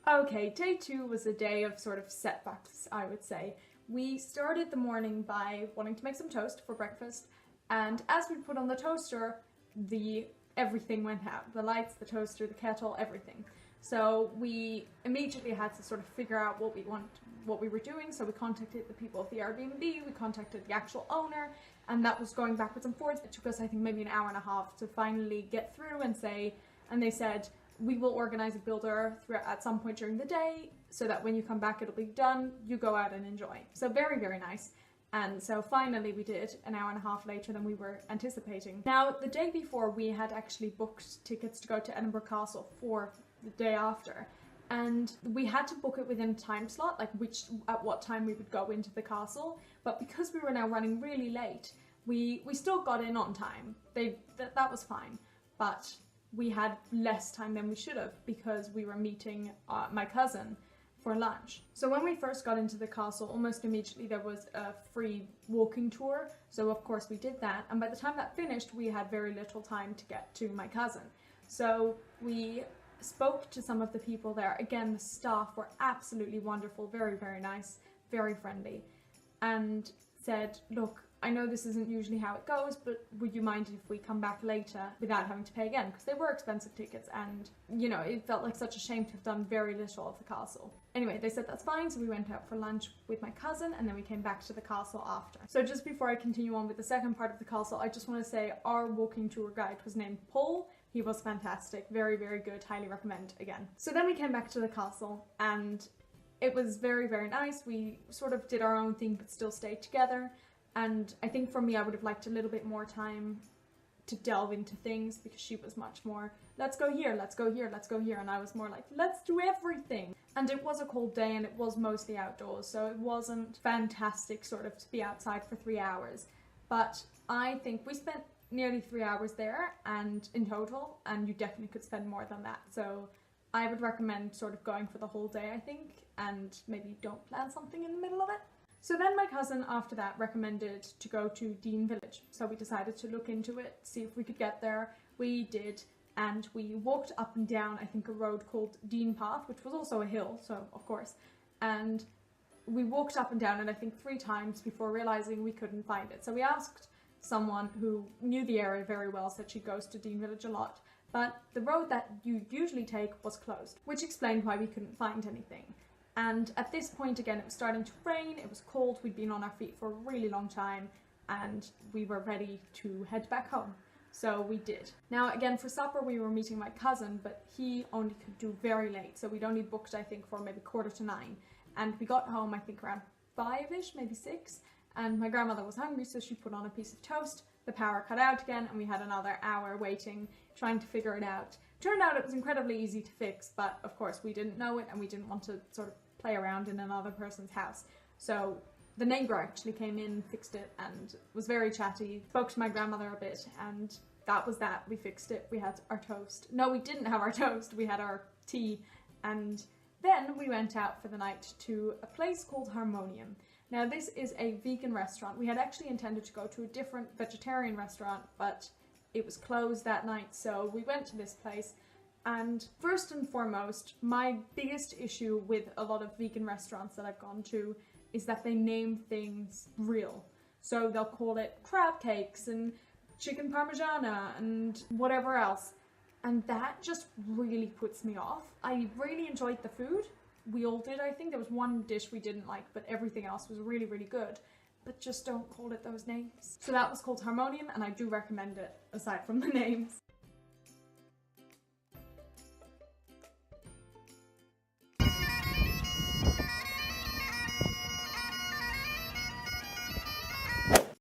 Okay, day 2 was a day of sort of setbacks, I would say. We started the morning by wanting to make some toast for breakfast, and as we put on the toaster, everything went out. The lights, the toaster, the kettle, everything. So we immediately had to sort of figure out what we were doing. So we contacted the people of the Airbnb, we contacted the actual owner, and that was going backwards and forwards. It took us, I think, maybe an hour and a half to finally get through and they said, we will organize a builder at some point during the day so that when you come back it'll be done, you go out and enjoy. So very, very nice. And so finally we did, an hour and a half later than we were anticipating. Now, the day before we had actually booked tickets to go to Edinburgh Castle for the day after. And we had to book it within a time slot, like at what time we would go into the castle. But because we were now running really late, we still got in on time. That was fine. But we had less time than we should have because we were meeting my cousin for lunch. So when we first got into the castle, almost immediately there was a free walking tour. So of course we did that. And by the time that finished, we had very little time to get to my cousin. So we spoke to some of the people there. Again, the staff were absolutely wonderful, very, very nice, very friendly, and said, look, I know this isn't usually how it goes, but would you mind if we come back later without having to pay again? Because they were expensive tickets and, you know, it felt like such a shame to have done very little of the castle. Anyway, they said that's fine, so we went out for lunch with my cousin and then we came back to the castle after. So just before I continue on with the second part of the castle, I just want to say our walking tour guide was named Paul. He was fantastic, very, very good, highly recommend again. So then we came back to the castle and it was very, very nice. We sort of did our own thing but still stayed together. And I think for me, I would have liked a little bit more time to delve into things because she was much more, let's go here, let's go here, let's go here. And I was more like, let's do everything. And it was a cold day and it was mostly outdoors. So it wasn't fantastic sort of to be outside for 3 hours. But I think we spent nearly 3 hours there and in total, and you definitely could spend more than that. So I would recommend sort of going for the whole day, I think, and maybe don't plan something in the middle of it. So then my cousin after that recommended to go to Dean Village. So we decided to look into it, see if we could get there. We did, and we walked up and down, I think, a road called Dean Path, which was also a hill, so of course. And we walked up and down it, I think 3 times before realizing we couldn't find it. So we asked someone who knew the area very well, said she goes to Dean Village a lot, but the road that you usually take was closed, which explained why we couldn't find anything. And at this point, again, it was starting to rain, it was cold, we'd been on our feet for a really long time, and we were ready to head back home. So we did. Now, again, for supper, we were meeting my cousin, but he only could do very late. So we'd only booked, I think, for maybe 8:45. And we got home, I think, around 5-ish, maybe 6. And my grandmother was hungry, so she put on a piece of toast. The power cut out again, and we had another hour waiting, trying to figure it out. Turned out it was incredibly easy to fix, but of course we didn't know it and we didn't want to sort of play around in another person's house. So the neighbour actually came in, fixed it, and was very chatty, spoke to my grandmother a bit, and that was that. We fixed it. We had our toast. No, we didn't have our toast. We had our tea. And then we went out for the night to a place called Harmonium. Now, this is a vegan restaurant. We had actually intended to go to a different vegetarian restaurant, but it was closed that night, so we went to this place. And first and foremost, my biggest issue with a lot of vegan restaurants that I've gone to is that they name things real. So they'll call it crab cakes and chicken parmigiana and whatever else. And that just really puts me off. I really enjoyed the food. We all did, I think. There was one dish we didn't like, but everything else was really, really good. But just don't call it those names. So that was called Harmonium, and I do recommend it, aside from the names.